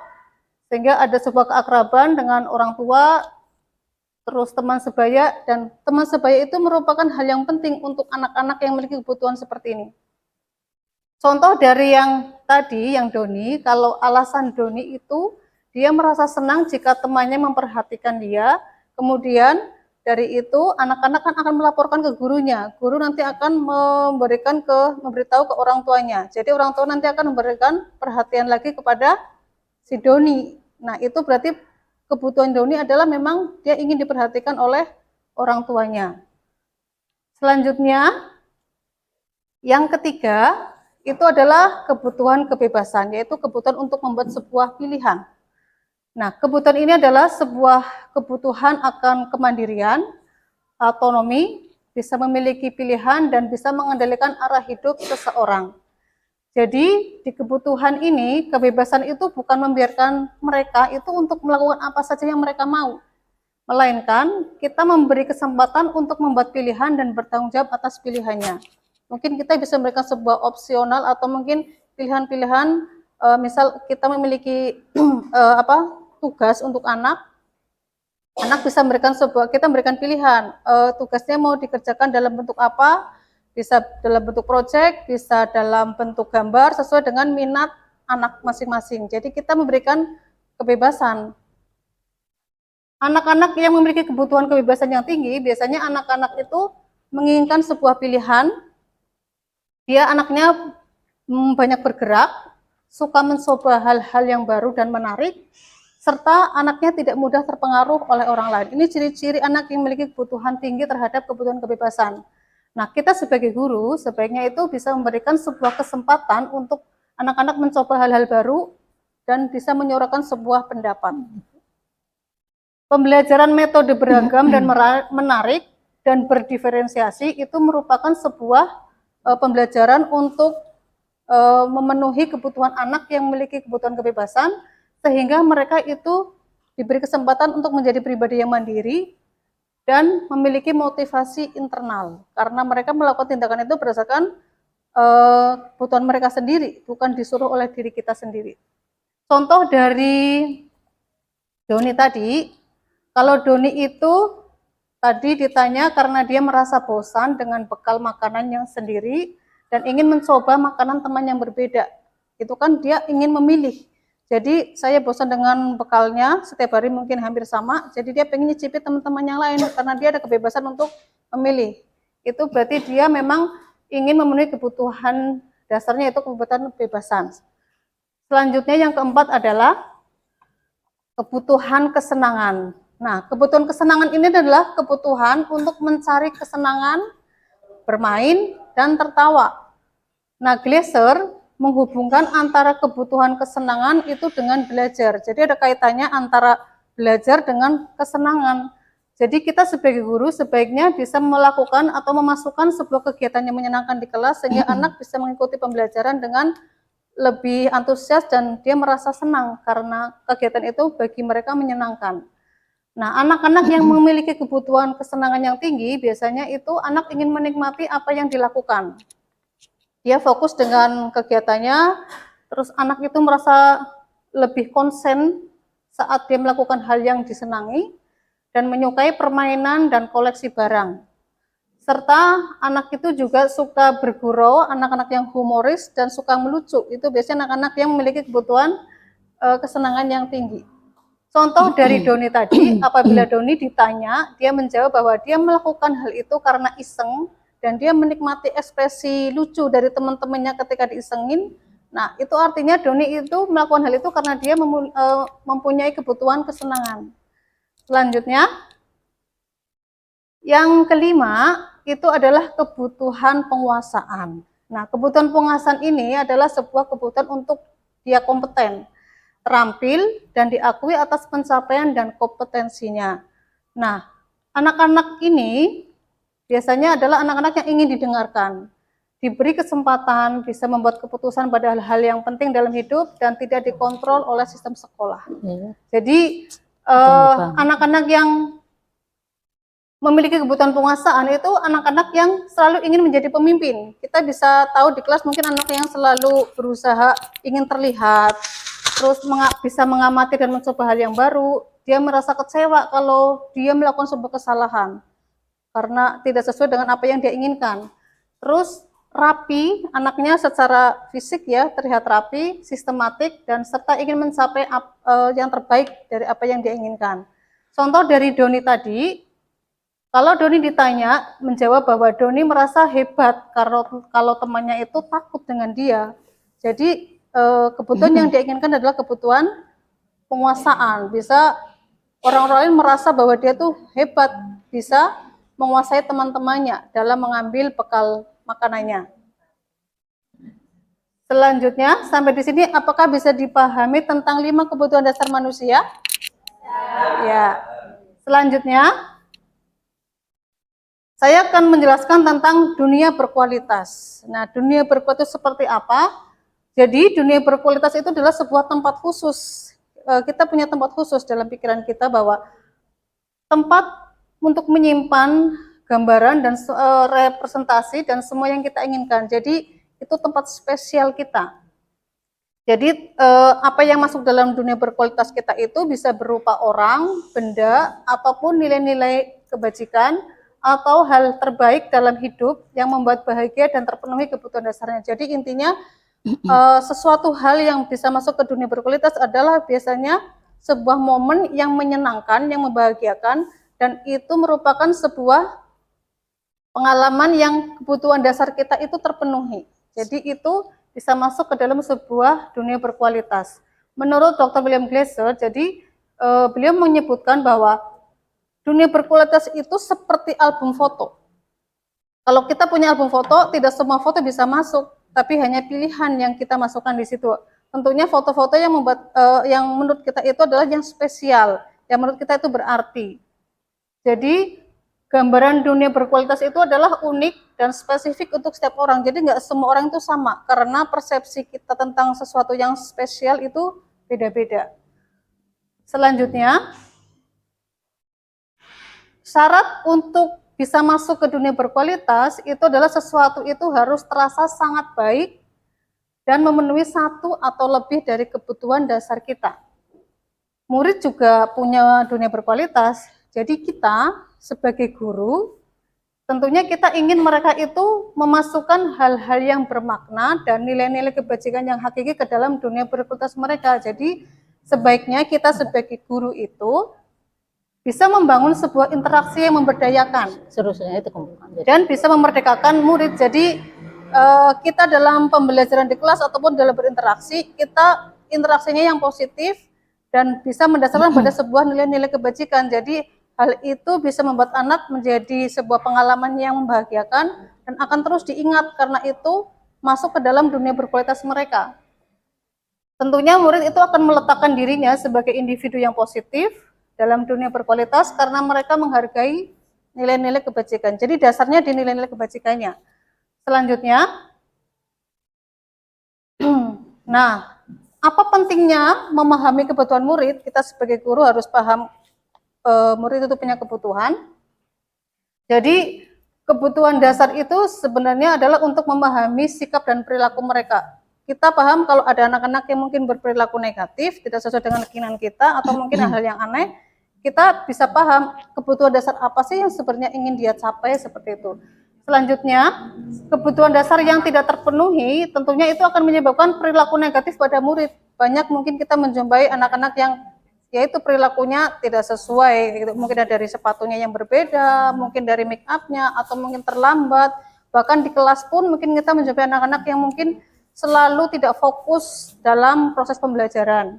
sehingga ada sebuah keakraban dengan orang tua, terus teman sebaya, dan teman sebaya itu merupakan hal yang penting untuk anak-anak yang memiliki kebutuhan seperti ini. Contoh dari yang tadi, yang Doni, kalau alasan Doni itu dia merasa senang jika temannya memperhatikan dia, kemudian dari itu anak-anak akan melaporkan ke gurunya. Guru nanti akan memberitahu ke orang tuanya. Jadi orang tua nanti akan memberikan perhatian lagi kepada si Doni. Nah, itu berarti kebutuhan Doni adalah memang dia ingin diperhatikan oleh orang tuanya. Selanjutnya, yang ketiga itu adalah kebutuhan kebebasan, yaitu kebutuhan untuk membuat sebuah pilihan. Nah, kebutuhan ini adalah sebuah kebutuhan akan kemandirian, autonomi, bisa memiliki pilihan, dan bisa mengendalikan arah hidup seseorang. Jadi, di kebutuhan ini, kebebasan itu bukan membiarkan mereka itu untuk melakukan apa saja yang mereka mau, melainkan kita memberi kesempatan untuk membuat pilihan dan bertanggung jawab atas pilihannya. Mungkin kita bisa memberikan sebuah opsional atau mungkin pilihan-pilihan, misal kita memiliki tugas untuk anak bisa memberikan kita memberikan pilihan, tugasnya mau dikerjakan dalam bentuk apa, bisa dalam bentuk proyek, bisa dalam bentuk gambar, sesuai dengan minat anak masing-masing. Jadi kita memberikan kebebasan. Anak-anak yang memiliki kebutuhan kebebasan yang tinggi, biasanya anak-anak itu menginginkan sebuah pilihan, dia anaknya banyak bergerak, suka mencoba hal-hal yang baru dan menarik, serta anaknya tidak mudah terpengaruh oleh orang lain. Ini ciri-ciri anak yang memiliki kebutuhan tinggi terhadap kebutuhan kebebasan. Nah, kita sebagai guru sebaiknya itu bisa memberikan sebuah kesempatan untuk anak-anak mencoba hal-hal baru dan bisa menyuarakan sebuah pendapat. Pembelajaran metode beragam dan menarik dan berdiferensiasi itu merupakan sebuah pembelajaran untuk memenuhi kebutuhan anak yang memiliki kebutuhan kebebasan, sehingga mereka itu diberi kesempatan untuk menjadi pribadi yang mandiri dan memiliki motivasi internal, karena mereka melakukan tindakan itu berdasarkan kebutuhan mereka sendiri, bukan disuruh oleh diri kita sendiri. Contoh dari Doni tadi, kalau Doni itu tadi ditanya karena dia merasa bosan dengan bekal makanan yang sendiri dan ingin mencoba makanan teman yang berbeda. Itu kan dia ingin memilih. Jadi saya bosan dengan bekalnya, setiap hari mungkin hampir sama, jadi dia pengen nyicipi teman-teman yang lain karena dia ada kebebasan untuk memilih. Itu berarti dia memang ingin memenuhi kebutuhan dasarnya, yaitu kebebasan. Selanjutnya yang keempat adalah kebutuhan kesenangan. Nah, kebutuhan kesenangan ini adalah kebutuhan untuk mencari kesenangan, bermain, dan tertawa. Nah, Gleiser menghubungkan antara kebutuhan kesenangan itu dengan belajar. Jadi ada kaitannya antara belajar dengan kesenangan. Jadi kita sebagai guru sebaiknya bisa melakukan atau memasukkan sebuah kegiatan yang menyenangkan di kelas sehingga anak bisa mengikuti pembelajaran dengan lebih antusias dan dia merasa senang karena kegiatan itu bagi mereka menyenangkan. Nah, anak-anak yang memiliki kebutuhan kesenangan yang tinggi biasanya itu anak ingin menikmati apa yang dilakukan. Dia fokus dengan kegiatannya, terus anak itu merasa lebih konsen saat dia melakukan hal yang disenangi dan menyukai permainan dan koleksi barang. Serta anak itu juga suka bergurau, anak-anak yang humoris dan suka melucu. Itu biasanya anak-anak yang memiliki kebutuhan kesenangan yang tinggi. Contoh dari Doni tadi, apabila Doni ditanya, dia menjawab bahwa dia melakukan hal itu karena iseng dan dia menikmati ekspresi lucu dari teman-temannya ketika diisengin. Nah, itu artinya Doni itu melakukan hal itu karena dia mempunyai kebutuhan kesenangan. Selanjutnya, yang kelima itu adalah kebutuhan penguasaan. Nah, kebutuhan penguasaan ini adalah sebuah kebutuhan untuk dia kompeten, terampil, dan diakui atas pencapaian dan kompetensinya. Nah, anak-anak ini biasanya adalah anak-anak yang ingin didengarkan, diberi kesempatan, bisa membuat keputusan pada hal-hal yang penting dalam hidup dan tidak dikontrol oleh sistem sekolah. Jadi, anak-anak yang memiliki kebutuhan penguasaan itu anak-anak yang selalu ingin menjadi pemimpin. Kita bisa tahu di kelas mungkin anak yang selalu berusaha ingin terlihat, terus bisa mengamati dan mencoba hal yang baru. Dia merasa kecewa kalau dia melakukan sebuah kesalahan karena tidak sesuai dengan apa yang dia inginkan. Terus rapi, anaknya secara fisik ya terlihat rapi, sistematik, dan serta ingin mencapai yang terbaik dari apa yang dia inginkan. Contoh dari Doni tadi, kalau Doni ditanya, menjawab bahwa Doni merasa hebat kalau temannya itu takut dengan dia. Jadi kebutuhan yang diinginkan adalah kebutuhan penguasaan. Bisa orang-orang lain merasa bahwa dia tuh hebat, bisa menguasai teman-temannya dalam mengambil bekal makanannya. Selanjutnya, sampai di sini apakah bisa dipahami tentang 5 kebutuhan dasar manusia? Ya. Selanjutnya, saya akan menjelaskan tentang dunia berkualitas. Nah, dunia berkualitas seperti apa? Jadi, dunia berkualitas itu adalah sebuah tempat khusus. Kita punya tempat khusus dalam pikiran kita bahwa tempat untuk menyimpan gambaran dan representasi dan semua yang kita inginkan. Jadi, itu tempat spesial kita. Jadi, apa yang masuk dalam dunia berkualitas kita itu bisa berupa orang, benda, ataupun nilai-nilai kebajikan, atau hal terbaik dalam hidup yang membuat bahagia dan terpenuhi kebutuhan dasarnya. Jadi intinya sesuatu hal yang bisa masuk ke dunia berkualitas adalah biasanya sebuah momen yang menyenangkan, yang membahagiakan, dan itu merupakan sebuah pengalaman yang kebutuhan dasar kita itu terpenuhi. Jadi itu bisa masuk ke dalam sebuah dunia berkualitas. Menurut Dr. William Glasser, jadi beliau menyebutkan bahwa dunia berkualitas itu seperti album foto. Kalau kita punya album foto, tidak semua foto bisa masuk, tapi hanya pilihan yang kita masukkan di situ. Tentunya foto-foto yang yang menurut kita itu adalah yang spesial, yang menurut kita itu berarti. Jadi gambaran dunia berkualitas itu adalah unik dan spesifik untuk setiap orang. Jadi nggak semua orang itu sama, karena persepsi kita tentang sesuatu yang spesial itu beda-beda. Selanjutnya, syarat untuk bisa masuk ke dunia berkualitas itu adalah sesuatu itu harus terasa sangat baik dan memenuhi satu atau lebih dari kebutuhan dasar kita. Murid juga punya dunia berkualitas, jadi kita sebagai guru tentunya kita ingin mereka itu memasukkan hal-hal yang bermakna dan nilai-nilai kebajikan yang hakiki ke dalam dunia berkualitas mereka. Jadi sebaiknya kita sebagai guru itu bisa membangun sebuah interaksi yang memberdayakan dan bisa memerdekakan murid. Jadi kita dalam pembelajaran di kelas ataupun dalam berinteraksi, kita interaksinya yang positif dan bisa mendasarkan pada sebuah nilai-nilai kebajikan. Jadi hal itu bisa membuat anak menjadi sebuah pengalaman yang membahagiakan dan akan terus diingat karena itu masuk ke dalam dunia berkualitas mereka. Tentunya murid itu akan meletakkan dirinya sebagai individu yang positif dalam dunia berkualitas karena mereka menghargai nilai-nilai kebajikan. Jadi dasarnya di nilai-nilai kebajikannya. Selanjutnya, Nah, apa pentingnya memahami kebutuhan murid? Kita sebagai guru harus paham murid itu punya kebutuhan. Jadi kebutuhan dasar itu sebenarnya adalah untuk memahami sikap dan perilaku mereka. Kita paham kalau ada anak-anak yang mungkin berperilaku negatif, tidak sesuai dengan keinginan kita, atau mungkin hal yang aneh, kita bisa paham kebutuhan dasar apa sih yang sebenarnya ingin dia capai seperti itu. Selanjutnya, kebutuhan dasar yang tidak terpenuhi tentunya itu akan menyebabkan perilaku negatif pada murid. Banyak mungkin kita menjumpai anak-anak yang yaitu perilakunya tidak sesuai, gitu. Mungkin dari sepatunya yang berbeda, mungkin dari make up-nya, atau mungkin terlambat. Bahkan di kelas pun mungkin kita menjumpai anak-anak yang mungkin selalu tidak fokus dalam proses pembelajaran.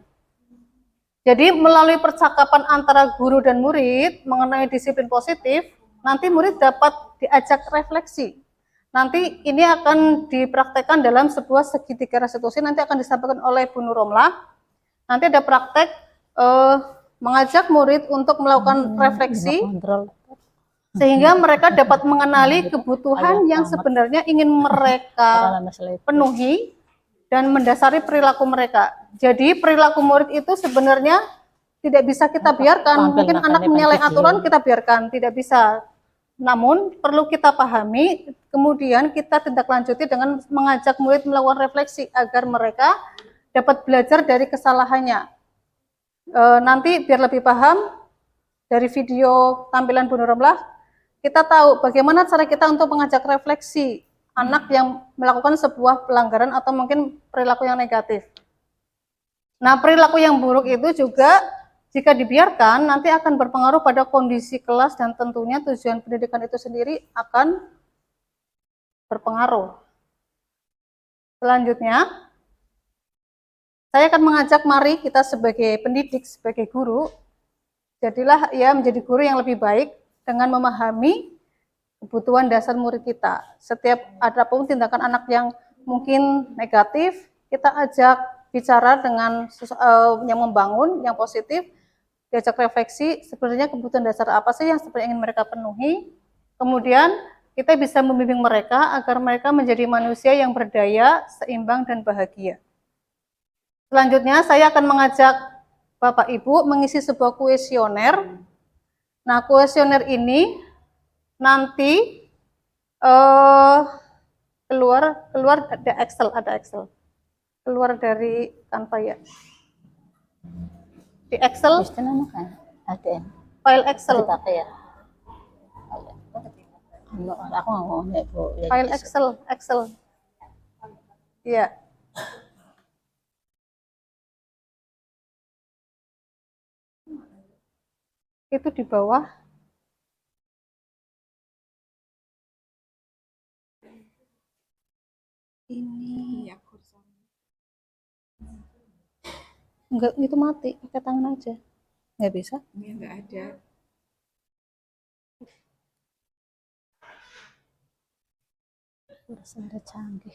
Jadi melalui percakapan antara guru dan murid mengenai disiplin positif, nanti murid dapat diajak refleksi. Nanti ini akan dipraktekkan dalam sebuah segitiga restitusi, nanti akan disampaikan oleh Bu Nuromlah. Nanti ada praktek mengajak murid untuk melakukan refleksi sehingga mereka dapat mengenali kebutuhan yang sebenarnya ingin mereka penuhi dan mendasari perilaku mereka. Jadi perilaku murid itu sebenarnya tidak bisa kita biarkan. Mungkin anak menyalahi aturan kita biarkan, tidak bisa. Namun perlu kita pahami, kemudian kita tindak lanjuti dengan mengajak murid melakukan refleksi agar mereka dapat belajar dari kesalahannya. Nanti biar lebih paham dari video tampilan Bu Nuromlah, kita tahu bagaimana cara kita untuk mengajak refleksi anak yang melakukan sebuah pelanggaran atau mungkin perilaku yang negatif. Nah, perilaku yang buruk itu juga jika dibiarkan nanti akan berpengaruh pada kondisi kelas dan tentunya tujuan pendidikan itu sendiri akan berpengaruh. Selanjutnya, saya akan mengajak mari kita sebagai pendidik, sebagai guru, jadilah ya menjadi guru yang lebih baik dengan memahami kebutuhan dasar murid kita. Setiap ada pun tindakan anak yang mungkin negatif, kita ajak bicara dengan yang membangun, yang positif, diajak refleksi sebenarnya kebutuhan dasar apa sih yang sebenarnya ingin mereka penuhi. Kemudian kita bisa membimbing mereka agar mereka menjadi manusia yang berdaya, seimbang, dan bahagia. Selanjutnya saya akan mengajak Bapak Ibu mengisi sebuah kuesioner. Nah, kuesioner ini nanti keluar ada Excel. Keluar dari Canva ya. Di Excel file Excel. File Excel. Iya. Itu di bawah. Ini enggak, itu mati, pakai tangan aja. Enggak bisa? Ya, enggak ada. Sudah canggih.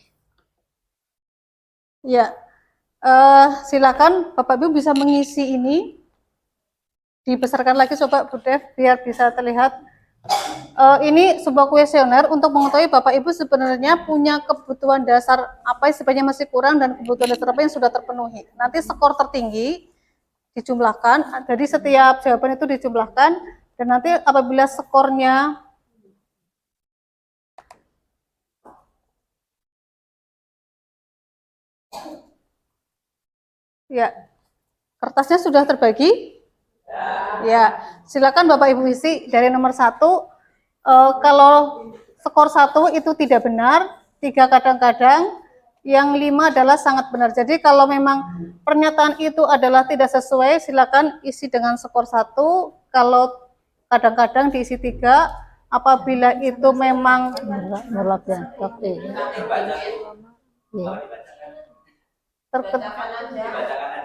Ya, silakan Bapak Ibu bisa mengisi ini. Dibesarkan lagi coba Bu Dev biar bisa terlihat. Ini sebuah kuesioner untuk mengetahui Bapak Ibu sebenarnya punya kebutuhan dasar apa yang sebenarnya masih kurang dan kebutuhan dasar apa yang sudah terpenuhi. Nanti skor tertinggi dijumlahkan, jadi setiap jawaban itu dijumlahkan dan nanti apabila skornya ya, kertasnya sudah terbagi? Ya, silakan Bapak Ibu isi dari nomor 1. Kalau skor 1 itu tidak benar, 3 kadang-kadang, yang 5 adalah sangat benar. Jadi kalau memang pernyataan itu adalah tidak sesuai, silakan isi dengan skor 1. Kalau kadang-kadang diisi 3, apabila itu memang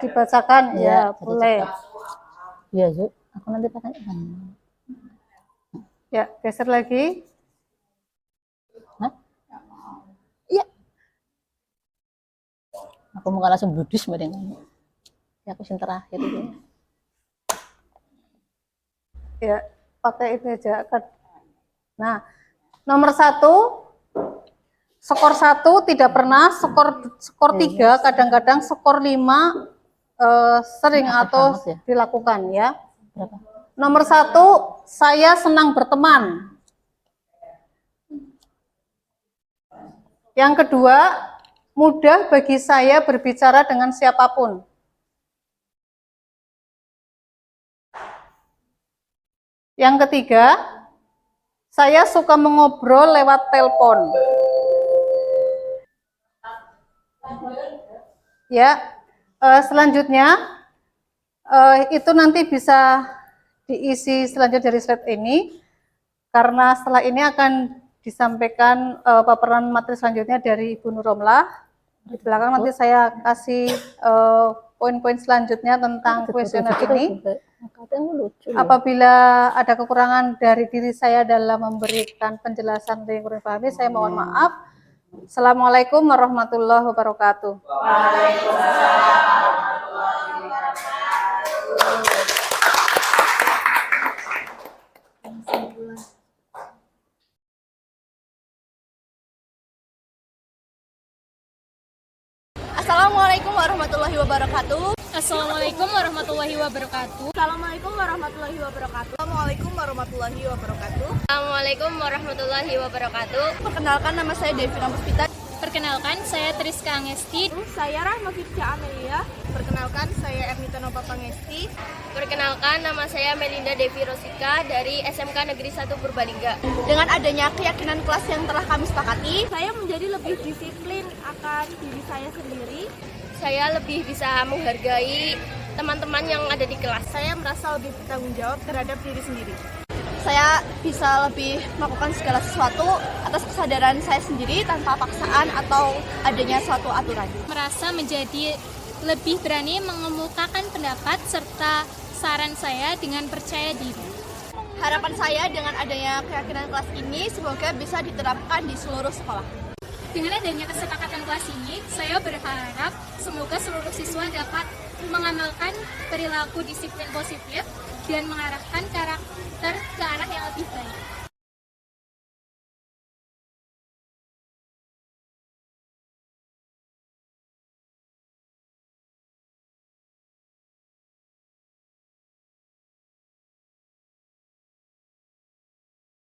dibacakan, ya boleh. Iya, Zuk. Aku nanti pakai. Ya, geser lagi. Hah? Iya. Aku mau langsung bludus bareng. Ya, aku yang terakhir itu. Ya, pakai itu aja. Nah, nomor 1, skor 1 tidak pernah, skor 3 kadang-kadang, skor 5 sering atau banget ya. dilakukan ya. Berapa? Nomor 1, saya senang berteman. Yang kedua, mudah bagi saya berbicara dengan siapapun. Yang ketiga, saya suka mengobrol lewat telepon. Ya, selanjutnya itu nanti bisa diisi selanjutnya dari slide ini, karena setelah ini akan disampaikan paparan materi selanjutnya dari Ibu Nuromlah. Di belakang nanti saya kasih poin-poin selanjutnya tentang kuesioner ini. Katanya lucu. Apabila ada kekurangan dari diri saya dalam memberikan penjelasan yang kurang pahami, saya mohon maaf. Assalamualaikum warahmatullahi wabarakatuh. Assalamualaikum warahmatullahi wabarakatuh. Assalamualaikum warahmatullahi wabarakatuh. Assalamualaikum warahmatullahi wabarakatuh. Assalamualaikum warahmatullahi wabarakatuh. Assalamualaikum warahmatullahi wabarakatuh. Perkenalkan, nama saya Devina Puspita. Perkenalkan, saya Triska Angesti. Saya Rahma Fitria Amelia. Perkenalkan, saya Ernita Nova Pangesti. Perkenalkan, nama saya Melinda Devi Rosika dari SMK Negeri 1 Purbalingga. Dengan adanya keyakinan kelas yang telah kami sepakati, saya menjadi lebih disiplin akan diri saya sendiri. Saya lebih bisa menghargai teman-teman yang ada di kelas. Saya merasa lebih bertanggung jawab terhadap diri sendiri. Saya bisa lebih melakukan segala sesuatu atas kesadaran saya sendiri tanpa paksaan atau adanya suatu aturan. Merasa menjadi lebih berani mengemukakan pendapat serta saran saya dengan percaya diri. Harapan saya dengan adanya keyakinan kelas ini semoga bisa diterapkan di seluruh sekolah. Dengan adanya kesepakatan kelas ini, saya berharap semoga seluruh siswa dapat mengamalkan perilaku disiplin positif dan mengarahkan karakter